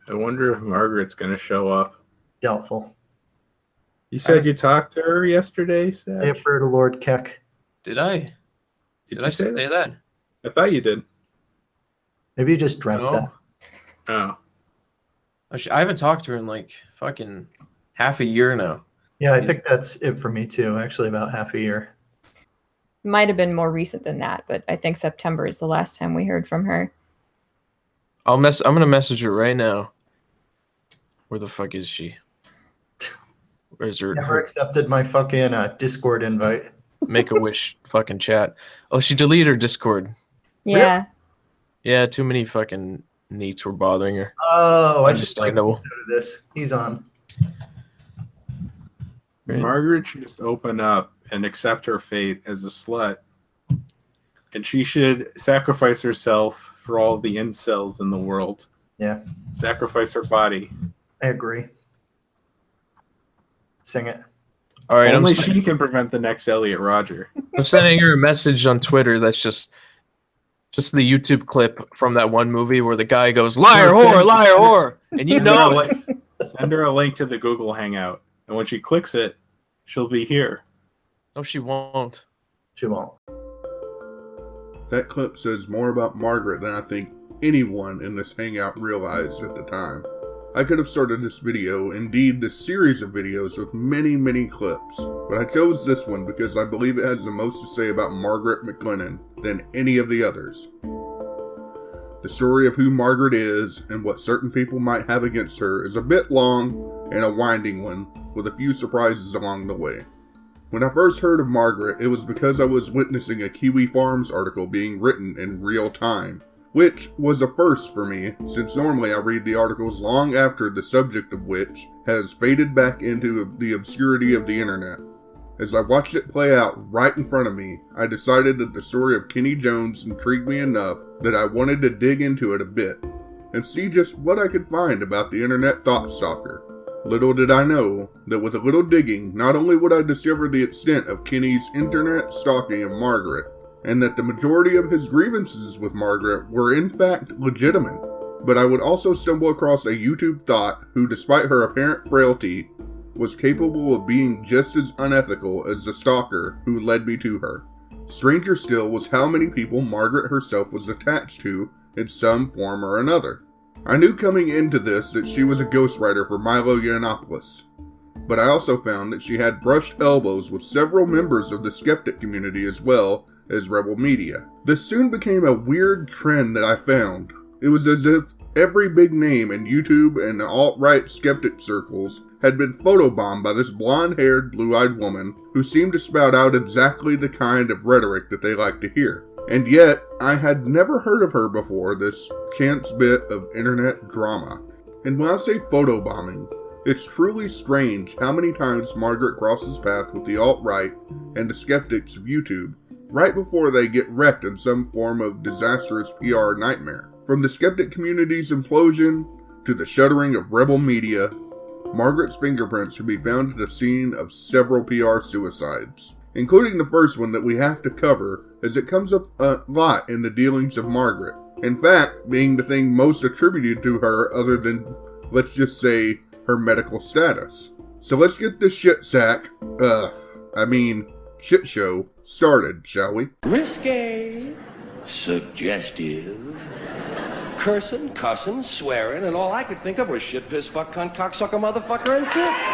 I wonder if Margaret's going to show up. Doubtful. You said you talked to her yesterday, Sag? I prefer to Lord Keck. Did I? Did I say that? I thought you did. Maybe you just dreamt that. Oh. I haven't talked to her in like fucking half a year now. Yeah, I think that's it for me too. Actually, about half a year. Might have been more recent than that, but I think September is the last time we heard from her. I'm gonna message her right now. Where the fuck is she? Where's her? Never accepted my fucking Discord invite. Make-A-Wish fucking chat. Oh, she deleted her Discord. Yeah. Really? Yeah, too many fucking neats were bothering her. Oh, I just like note of this. He's on. Right. Margaret should just open up and accept her fate as a slut. And she should sacrifice herself for all the incels in the world. Yeah. Sacrifice her body. I agree. Sing it. All right. Only she can prevent the next Elliot Rodger. I'm sending her a message on Twitter that's just the YouTube clip from that one movie where the guy goes, liar, whore. And you know it. Send her a link to the Google Hangout. And when she clicks it, she'll be here. No, she won't. She won't. That clip says more about Margaret than I think anyone in this hangout realized at the time. I could have started this video, indeed this series of videos, with many, many clips, but I chose this one because I believe it has the most to say about Margaret Maclennan than any of the others. The story of who Margaret is and what certain people might have against her is a bit long and a winding one, with a few surprises along the way. When I first heard of Margaret, it was because I was witnessing a Kiwi Farms article being written in real time, which was a first for me, since normally I read the articles long after the subject of which has faded back into the obscurity of the internet. As I watched it play out right in front of me, I decided that the story of Kenny Jones intrigued me enough that I wanted to dig into it a bit, and see just what I could find about the internet thought stalker. Little did I know that with a little digging, not only would I discover the extent of Kenny's internet stalking of Margaret, and that the majority of his grievances with Margaret were in fact legitimate, but I would also stumble across a YouTube thought who, despite her apparent frailty, was capable of being just as unethical as the stalker who led me to her. Stranger still was how many people Margaret herself was attached to in some form or another. I knew coming into this that she was a ghostwriter for Milo Yiannopoulos, but I also found that she had brushed elbows with several members of the skeptic community as well as Rebel Media. This soon became a weird trend that I found. It was as if every big name in YouTube and alt-right skeptic circles had been photobombed by this blonde-haired, blue-eyed woman who seemed to spout out exactly the kind of rhetoric that they like to hear. And yet, I had never heard of her before this chance bit of internet drama. And when I say photobombing, it's truly strange how many times Margaret crosses paths with the alt-right and the skeptics of YouTube right before they get wrecked in some form of disastrous PR nightmare. From the skeptic community's implosion to the shuttering of Rebel Media, Margaret's fingerprints can be found at the scene of several PR suicides, including the first one that we have to cover as it comes up a lot in the dealings of Margaret. In fact, being the thing most attributed to her other than, let's just say, her medical status. So let's get this shit show started, shall we? Risque, suggestive, cursing, cussing, swearing, and all I could think of was shit, piss, fuck, cunt, cocksucker, motherfucker, and tits.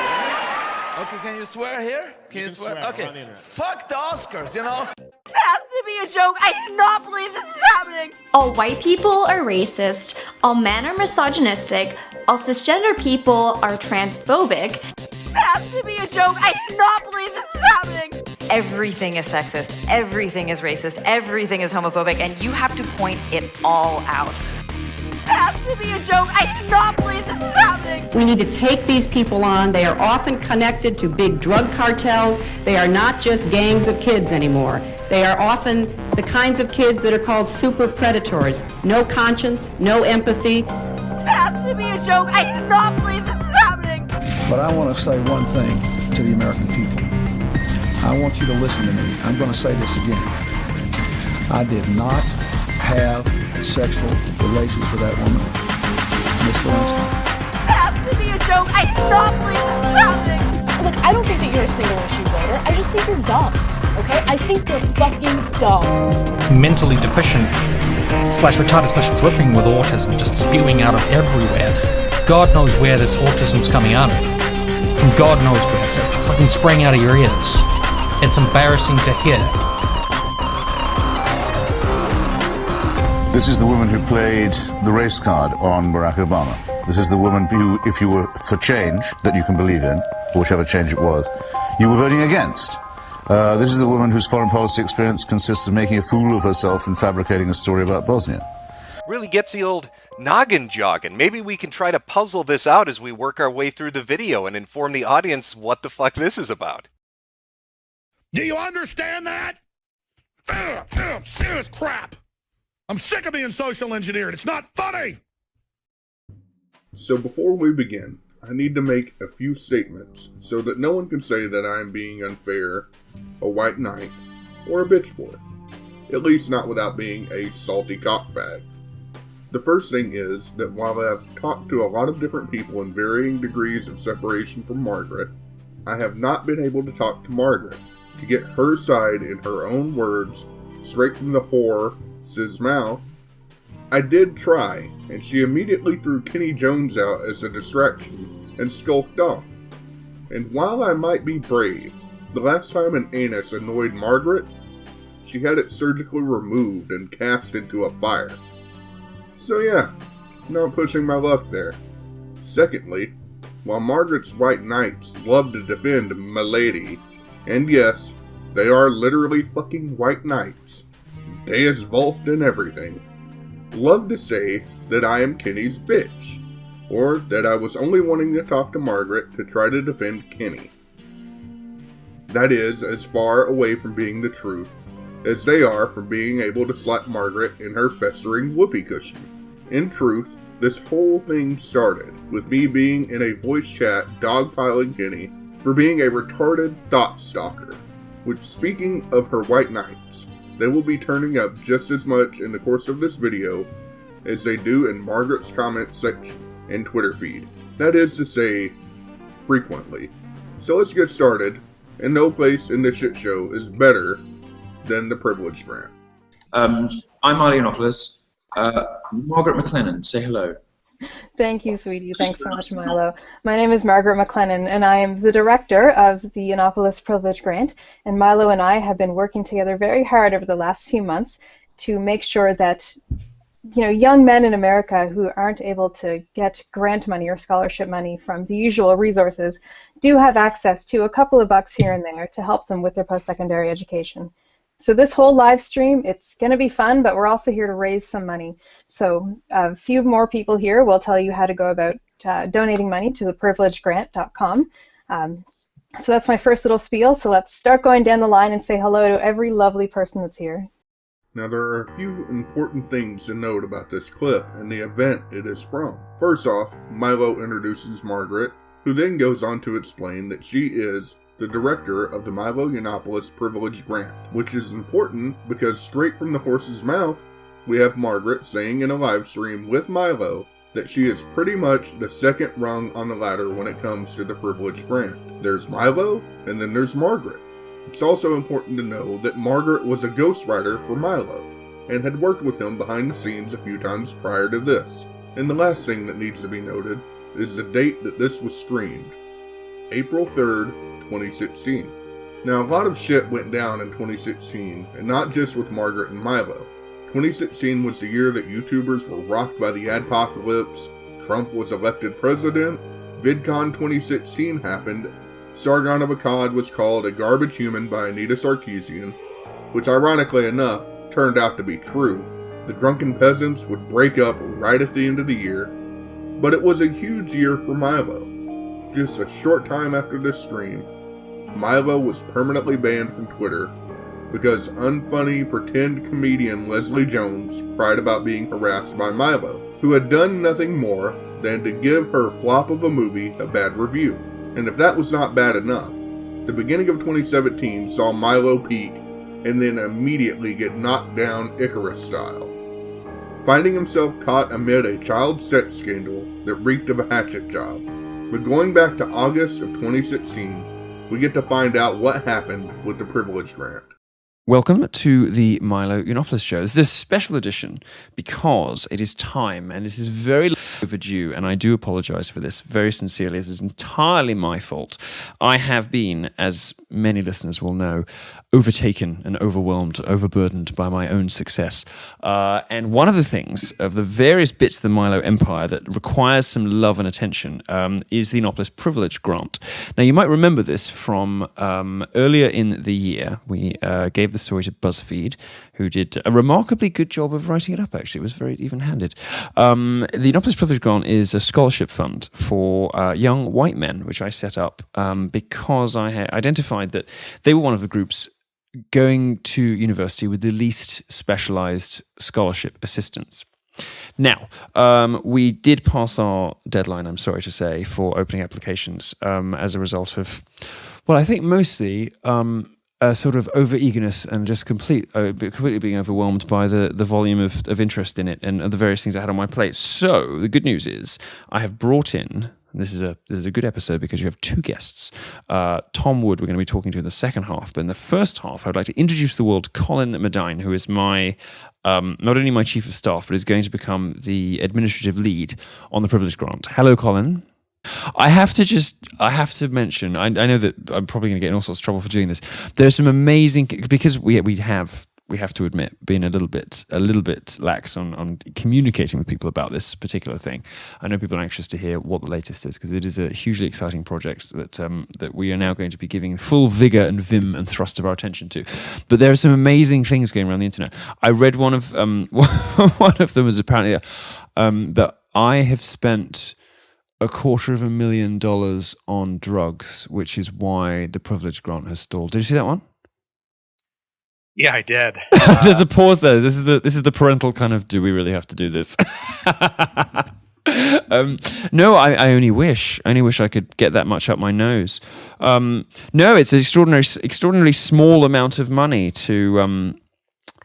Okay, can you swear here? Can you swear? Okay, fuck the Oscars, you know? This has to be a joke. I cannot believe this is happening. All white people are racist, all men are misogynistic, all cisgender people are transphobic. This has to be a joke. I cannot believe this is happening. Everything is sexist, everything is racist, everything is homophobic, and you have to point it all out. This has to be a joke. I cannot believe this is happening. We need to take these people on. They are often connected to big drug cartels. They are not just gangs of kids anymore. They are often the kinds of kids that are called super predators. No conscience, no empathy. This has to be a joke. I cannot believe this is happening. But I want to say one thing to the American people. I want you to listen to me. I'm going to say this again. I did not have sexual relations with that woman. Miss Lewinsky? It has to be a joke. I cannot believe this is happening. Look, I don't think that you're a single issue voter. I just think you're dumb. Okay? I think you're fucking dumb. Mentally deficient / retarded / dripping with autism, just spewing out of everywhere. God knows where this autism's coming out of. From God knows where. It's fucking spraying out of your ears. It's embarrassing to hear. This is the woman who played the race card on Barack Obama. This is the woman who, if you were for change that you can believe in, or whichever change it was, you were voting against. This is the woman whose foreign policy experience consists of making a fool of herself and fabricating a story about Bosnia. Really gets the old noggin jogging. Maybe we can try to puzzle this out as we work our way through the video and inform the audience what the fuck this is about. Do you understand that? Serious crap. I'm sick of being social engineered. It's not funny. So before we begin, I need to make a few statements so that no one can say that I am being unfair, a white knight, or a bitch boy. At least not without being a salty cockbag. The first thing is that while I have talked to a lot of different people in varying degrees of separation from Margaret, I have not been able to talk to Margaret to get her side in her own words, straight from the whore's mouth. I did try, and she immediately threw Kenny Jones out as a distraction and skulked off. And while I might be brave, the last time an anus annoyed Margaret, she had it surgically removed and cast into a fire. So yeah, not pushing my luck there. Secondly, while Margaret's white knights love to defend Milady, and yes, they are literally fucking white knights, Deus Vult and everything, love to say that I am Kenny's bitch, or that I was only wanting to talk to Margaret to try to defend Kenny. That is as far away from being the truth as they are from being able to slap Margaret in her festering whoopee cushion. In truth, this whole thing started with me being in a voice chat dogpiling Kenny for being a retarded thought stalker, which, speaking of her white knights, they will be turning up just as much in the course of this video as they do in Margaret's comment section and Twitter feed. That is to say, frequently. So let's get started, and no place in this shit show is better than the Privilege Grant. I'm Milo Yiannopoulos. Margaret Maclennan, say hello. Thank you, sweetie. Thanks so much, Milo. My name is Margaret Maclennan, and I am the director of the Yiannopoulos Privilege Grant. And Milo and I have been working together very hard over the last few months to make sure that, you know, young men in America who aren't able to get grant money or scholarship money from the usual resources do have access to a couple of bucks here and there to help them with their post-secondary education. So this whole live stream, it's going to be fun, but we're also here to raise some money. So a few more people here will tell you how to go about donating money to theprivilegegrant.com. So that's my first little spiel. So let's start going down the line and say hello to every lovely person that's here. Now there are a few important things to note about this clip and the event it is from. First off, Milo introduces Margaret, who then goes on to explain that she is the director of the Milo Yiannopoulos Privilege Grant, which is important because straight from the horse's mouth, we have Margaret saying in a live stream with Milo that she is pretty much the second rung on the ladder when it comes to the Privilege Grant. There's Milo, and then there's Margaret. It's also important to know that Margaret was a ghostwriter for Milo, and had worked with him behind the scenes a few times prior to this. And the last thing that needs to be noted is the date that this was streamed. April 3rd, 2016. Now, a lot of shit went down in 2016, and not just with Margaret and Milo. 2016 was the year that YouTubers were rocked by the adpocalypse, Trump was elected president, VidCon 2016 happened, Sargon of Akkad was called a garbage human by Anita Sarkeesian, which ironically enough turned out to be true. The drunken peasants would break up right at the end of the year, but it was a huge year for Milo. Just a short time after this stream, Milo was permanently banned from Twitter because unfunny pretend comedian Leslie Jones cried about being harassed by Milo, who had done nothing more than to give her flop of a movie a bad review. And if that was not bad enough, the beginning of 2017 saw Milo peak and then immediately get knocked down Icarus style. finding himself caught amid a child sex scandal that reeked of a hatchet job. But going back to August of 2016, we get to find out what happened with the Privilege Grant. Welcome to the Milo Yiannopoulos Show. This is a special edition because it is time and it is very overdue, and I do apologize for this very sincerely. This is entirely my fault. I have been, as many listeners will know, overtaken and overwhelmed, overburdened by my own success. And one of the things, of the various bits of the Milo empire that requires some love and attention, is the Yiannopoulos Privilege Grant. Now, you might remember this from earlier in the year. We gave the story to BuzzFeed, who did a remarkably good job of writing it up, actually. It was very even-handed. The Yiannopoulos Privilege Grant is a scholarship fund for young white men, which I set up because I had identified that they were one of the groups going to university with the least specialized scholarship assistance. Now, we did pass our deadline, I'm sorry to say, for opening applications as a result of, well, I think mostly a sort of over-eagerness and just completely being overwhelmed by the volume of interest in it and the various things I had on my plate. So the good news is I have brought in, this is a good episode because you have two guests. Tom Wood, we're going to be talking to in the second half, but in the first half, I'd like to introduce the world Colin Medine, who is my not only my chief of staff, but is going to become the administrative lead on the Privilege Grant. Hello, Colin. I have to mention, I know that I'm probably going to get in all sorts of trouble for doing this. There's some amazing, because we have to admit, being a little bit lax on communicating with people about this particular thing. I know people are anxious to hear what the latest is, because it is a hugely exciting project that we are now going to be giving full vigor and vim and thrust of our attention to. But there are some amazing things going around the internet. I read one of them was apparently that I have spent $250,000 on drugs, which is why the Privilege Grant has stalled. Did you see that one? Yeah, I did. There's a pause there. This is the parental kind of, do we really have to do this? No, I only wish I could get that much up my nose. No, it's an extraordinarily small amount of money to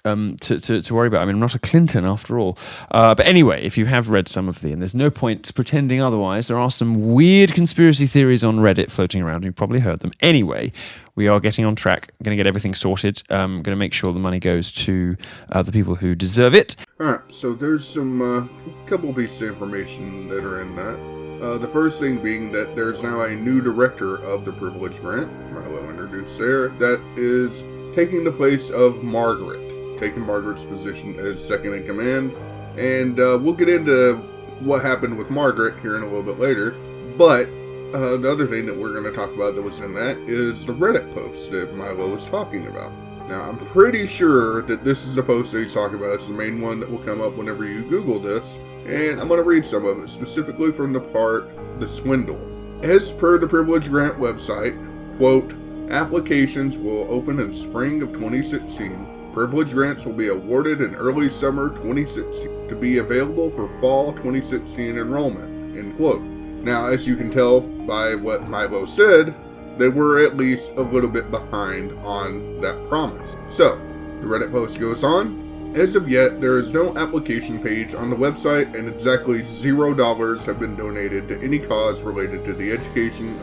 worry about. I mean, I'm not a Clinton after all. But anyway, if you have read some of and there's no point pretending otherwise, there are some weird conspiracy theories on Reddit floating around. You've probably heard them. Anyway, we are getting on track. I'm going to get everything sorted. I'm going to make sure the money goes to the people who deserve it. All right, so there's some couple pieces of information that are in that. The first thing being that there's now a new director of the Privilege Grant, Milo introduced there, that is taking the place of Margaret. Taking Margaret's position as second in command, and we'll get into what happened with Margaret here in a little bit later. But the other thing that we're going to talk about that was in that is the Reddit post that Milo was talking about. Now, I'm pretty sure that this is the post that he's talking about. It's the main one that will come up whenever you Google this, and I'm going to read some of it, specifically from the part, the swindle. As per the Privilege Grant website, quote, applications will open in spring of 2016. Privilege grants will be awarded in early summer 2016 to be available for fall 2016 enrollment, end quote. Now, as you can tell by what Milo said, they were at least a little bit behind on that promise. So, the Reddit post goes on. As of yet, there is no application page on the website, and exactly $0 have been donated to any cause related to the education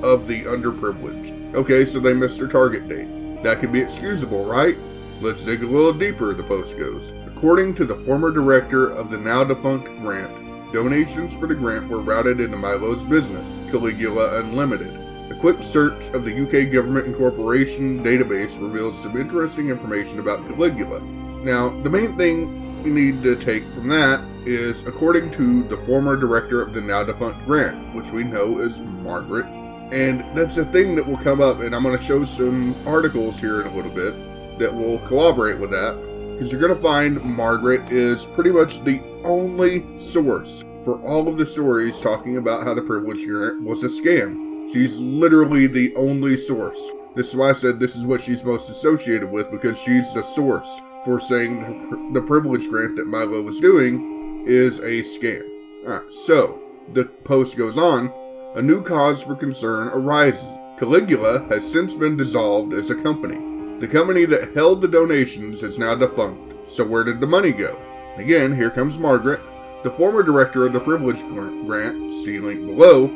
of the underprivileged. Okay, so they missed their target date. That could be excusable, right? Let's dig a little deeper, the post goes. According to the former director of the now-defunct grant, donations for the grant were routed into Milo's business, Caligula Unlimited. A quick search of the UK Government and Corporation database reveals some interesting information about Caligula. Now, the main thing we need to take from that is, according to the former director of the now-defunct grant, which we know is Margaret, and that's a thing that will come up, and I'm going to show some articles here in a little bit that will corroborate with that, because you're going to find Margaret is pretty much the only source for all of the stories talking about how the Privilege Grant was a scam. She's literally the only source. This is why I said this is what she's most associated with, because she's the source for saying the Privilege Grant that Milo was doing is a scam. Alright, so the post goes on. A new cause for concern arises. Caligula has since been dissolved as a company. The company that held the donations is now defunct. So where did the money go? Again, here comes Margaret. The former director of the Privilege Grant, see link below,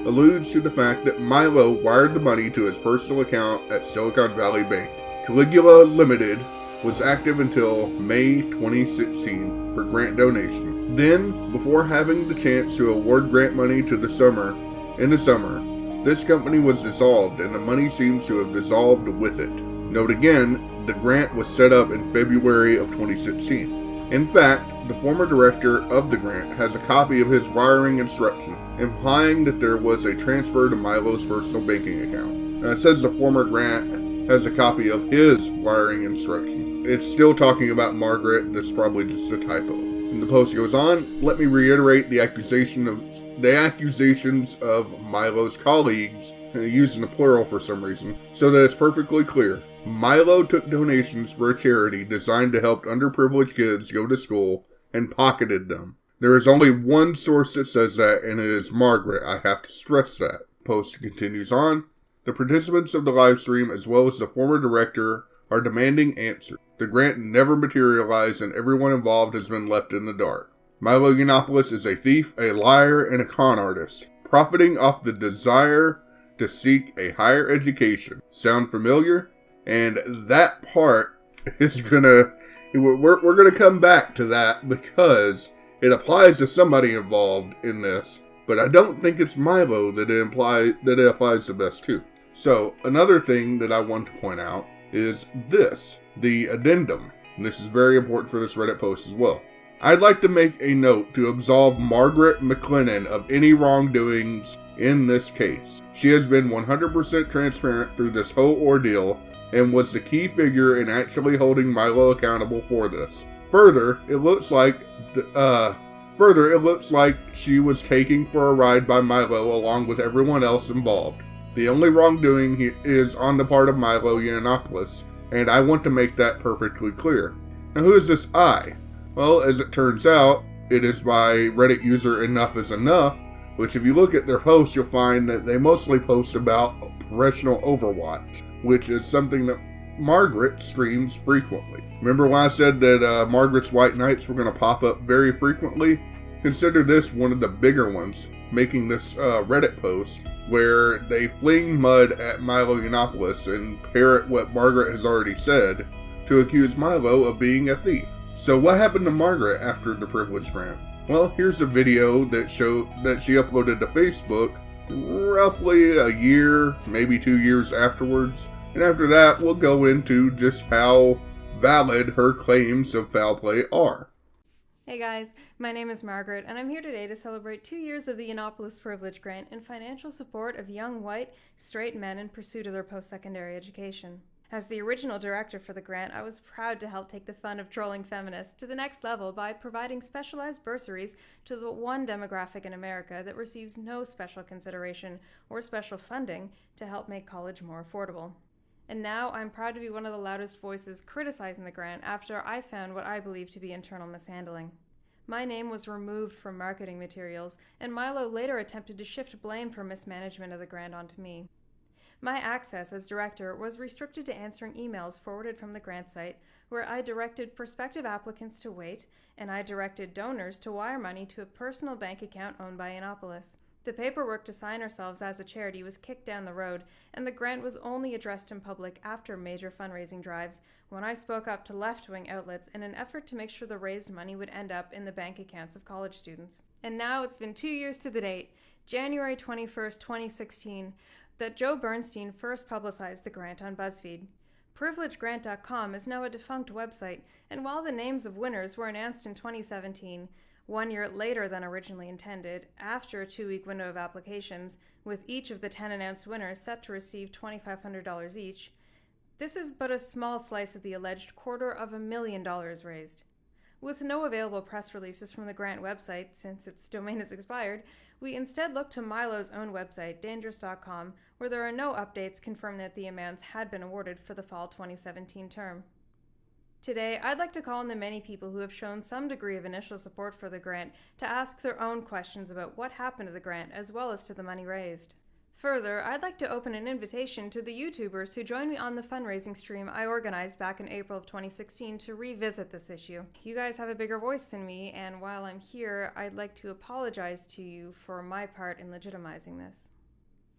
alludes to the fact that Milo wired the money to his personal account at Silicon Valley Bank. Caligula Limited was active until May 2016 for grant donation. Then, before having the chance to award grant money in the summer, this company was dissolved and the money seems to have dissolved with it. Note again, the grant was set up in February of 2016. In fact, the former director of the grant has a copy of his wiring instruction, implying that there was a transfer to Milo's personal banking account. Now, it says the former grant has a copy of his wiring instruction. It's still talking about Margaret. That's probably just a typo. And the post goes on. Let me reiterate the accusations of Milo's colleagues, using the plural for some reason, so that it's perfectly clear. Milo took donations for a charity designed to help underprivileged kids go to school and pocketed them. There is only one source that says that, and it is Margaret. I have to stress that. Post continues on. The participants of the live stream, as well as the former director, are demanding answers. The grant never materialized, and everyone involved has been left in the dark. Milo Yiannopoulos is a thief, a liar, and a con artist, profiting off the desire to seek a higher education. Sound familiar? And that part is we're gonna come back to that because it applies to somebody involved in this, but I don't think it's Milo that it applies the best to. So another thing that I want to point out is the addendum. And this is very important for this Reddit post as well. I'd like to make a note to absolve Margaret Maclennan of any wrongdoings in this case. She has been 100% transparent through this whole ordeal and was the key figure in actually holding Milo accountable for this. Further, it looks like she was taken for a ride by Milo along with everyone else involved. The only wrongdoing is on the part of Milo Yiannopoulos, and I want to make that perfectly clear. Now, who is this I? Well, as it turns out, it is by Reddit user Enough is Enough, which if you look at their posts, you'll find that they mostly post about professional Overwatch, which is something that Margaret streams frequently. Remember when I said that Margaret's White Knights were going to pop up very frequently? Consider this one of the bigger ones, making this Reddit post where they fling mud at Milo Yiannopoulos and parrot what Margaret has already said to accuse Milo of being a thief. So what happened to Margaret after the Privilege Grant? Well, here's a video that she uploaded to Facebook roughly a year, maybe 2 years afterwards. And after that, we'll go into just how valid her claims of foul play are. Hey guys, my name is Margaret, and I'm here today to celebrate 2 years of the Yiannopoulos Privilege Grant in financial support of young white, straight men in pursuit of their post-secondary education. As the original director for the grant, I was proud to help take the fun of trolling feminists to the next level by providing specialized bursaries to the one demographic in America that receives no special consideration or special funding to help make college more affordable. And now I'm proud to be one of the loudest voices criticizing the grant after I found what I believe to be internal mishandling. My name was removed from marketing materials, and Milo later attempted to shift blame for mismanagement of the grant onto me. My access as director was restricted to answering emails forwarded from the grant site, where I directed prospective applicants to wait, and I directed donors to wire money to a personal bank account owned by Yiannopoulos. The paperwork to sign ourselves as a charity was kicked down the road, and the grant was only addressed in public after major fundraising drives, when I spoke up to left-wing outlets in an effort to make sure the raised money would end up in the bank accounts of college students. And now it's been 2 years to the date, January 21st, 2016, that Joe Bernstein first publicized the grant on BuzzFeed. PrivilegeGrant.com is now a defunct website, and while the names of winners were announced in 2017, 1 year later than originally intended, after a 2-week window of applications, with each of the 10 announced winners set to receive $2,500 each, this is but a small slice of the alleged $250,000 raised. With no available press releases from the grant website, since its domain is expired, we instead looked to Milo's own website, dangerous.com, where there are no updates confirming that the amounts had been awarded for the fall 2017 term. Today, I'd like to call on the many people who have shown some degree of initial support for the grant to ask their own questions about what happened to the grant as well as to the money raised. Further, I'd like to open an invitation to the YouTubers who joined me on the fundraising stream I organized back in April of 2016 to revisit this issue. You guys have a bigger voice than me, and while I'm here, I'd like to apologize to you for my part in legitimizing this.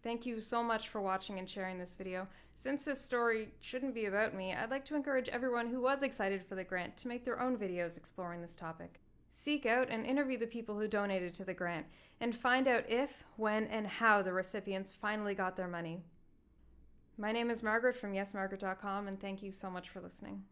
Thank you so much for watching and sharing this video. Since this story shouldn't be about me, I'd like to encourage everyone who was excited for the grant to make their own videos exploring this topic. Seek out and interview the people who donated to the grant, and find out if, when, and how the recipients finally got their money. My name is Margaret from YesMargaret.com, and thank you so much for listening.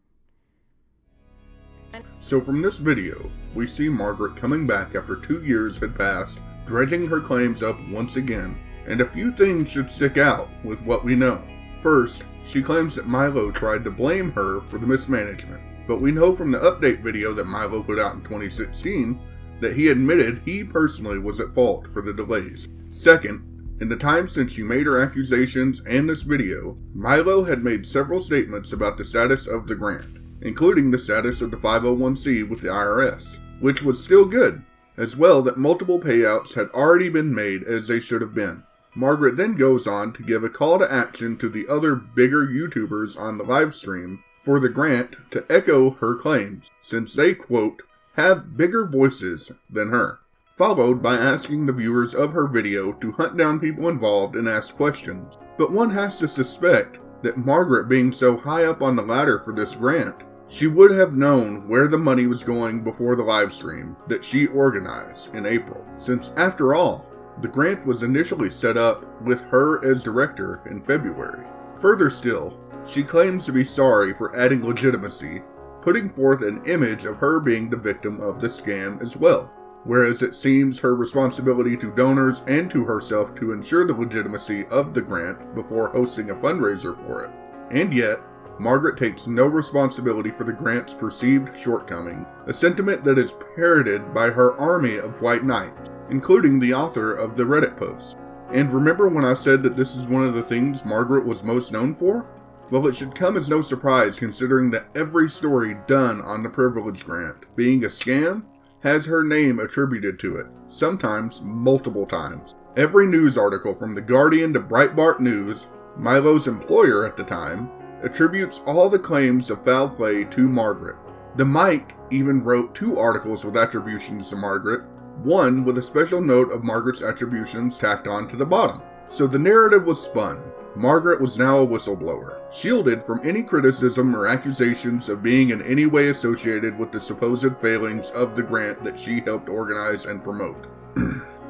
So from this video, we see Margaret coming back after 2 years had passed, dredging her claims up once again, and a few things should stick out with what we know. First, she claims that Milo tried to blame her for the mismanagement. But we know from the update video that Milo put out in 2016 that he admitted he personally was at fault for the delays. Second, in the time since she made her accusations and this video, Milo had made several statements about the status of the grant, including the status of the 501c with the IRS, which was still good, as well that multiple payouts had already been made as they should have been. Margaret then goes on to give a call to action to the other bigger YouTubers on the live stream for the grant to echo her claims, since they, quote, have bigger voices than her, followed by asking the viewers of her video to hunt down people involved and ask questions. But one has to suspect that Margaret, being so high up on the ladder for this grant, she would have known where the money was going before the live stream that she organized in April, since after all, the grant was initially set up with her as director in February. Further still, she claims to be sorry for adding legitimacy, putting forth an image of her being the victim of the scam as well, whereas it seems her responsibility to donors and to herself to ensure the legitimacy of the grant before hosting a fundraiser for it. And yet, Margaret takes no responsibility for the grant's perceived shortcoming, a sentiment that is parroted by her army of white knights, including the author of the Reddit post. And remember when I said that this is one of the things Margaret was most known for? Well, it should come as no surprise considering that every story done on the Privilege Grant, being a scam, has her name attributed to it, sometimes multiple times. Every news article from The Guardian to Breitbart News, Milo's employer at the time, attributes all the claims of foul play to Margaret. The Mic even wrote 2 articles with attributions to Margaret, one with a special note of Margaret's attributions tacked on to the bottom. So the narrative was spun. Margaret was now a whistleblower, shielded from any criticism or accusations of being in any way associated with the supposed failings of the grant that she helped organize and promote.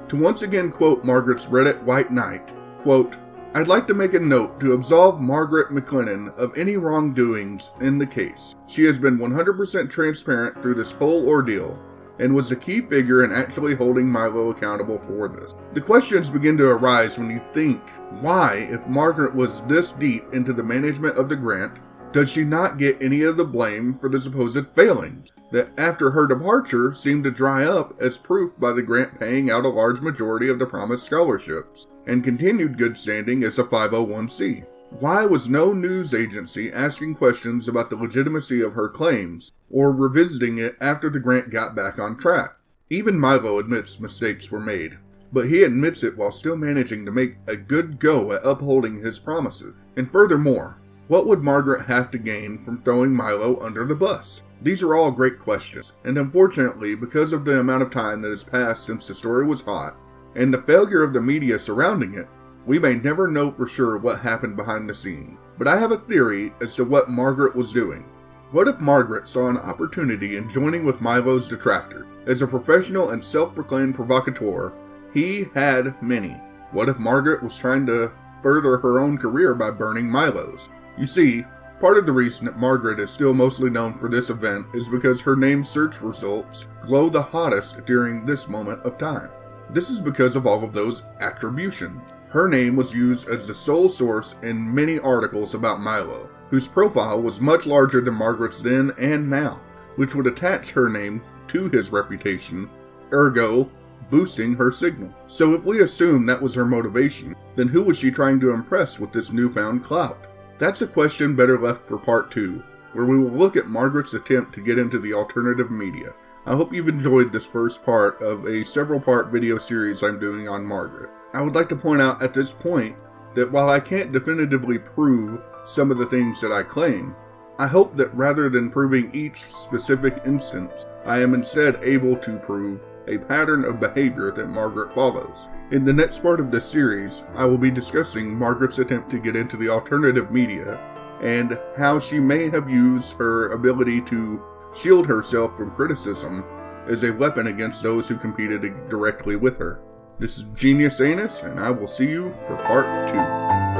To once again quote Margaret's Reddit White Knight, quote, I'd like to make a note to absolve Margaret Maclennan of any wrongdoings in the case. She has been 100% transparent through this whole ordeal, and was a key figure in actually holding Milo accountable for this. The questions begin to arise when you think, why, if Margaret was this deep into the management of the grant, does she not get any of the blame for the supposed failings that after her departure seemed to dry up as proof by the grant paying out a large majority of the promised scholarships, and continued good standing as a 501c? Why was no news agency asking questions about the legitimacy of her claims, or revisiting it after the grant got back on track? Even Milo admits mistakes were made, but he admits it while still managing to make a good go at upholding his promises. And furthermore, what would Margaret have to gain from throwing Milo under the bus? These are all great questions, and unfortunately, because of the amount of time that has passed since the story was hot, and the failure of the media surrounding it, we may never know for sure what happened behind the scenes. But I have a theory as to what Margaret was doing. What if Margaret saw an opportunity in joining with Milo's detractors? As a professional and self-proclaimed provocateur, he had many. What if Margaret was trying to further her own career by burning Milo's? You see, part of the reason that Margaret is still mostly known for this event is because her name's search results glow the hottest during this moment of time. This is because of all of those attributions. Her name was used as the sole source in many articles about Milo, whose profile was much larger than Margaret's then and now, which would attach her name to his reputation, ergo boosting her signal. So if we assume that was her motivation, then who was she trying to impress with this newfound clout? That's a question better left for part 2, where we will look at Margaret's attempt to get into the alternative media. I hope you've enjoyed this first part of a several-part video series I'm doing on Margaret. I would like to point out at this point that while I can't definitively prove some of the things that I claim, I hope that rather than proving each specific instance, I am instead able to prove a pattern of behavior that Margaret follows. In the next part of this series, I will be discussing Margaret's attempt to get into the alternative media and how she may have used her ability to shield herself from criticism as a weapon against those who competed directly with her. This is Genius Anus, and I will see you for part 2.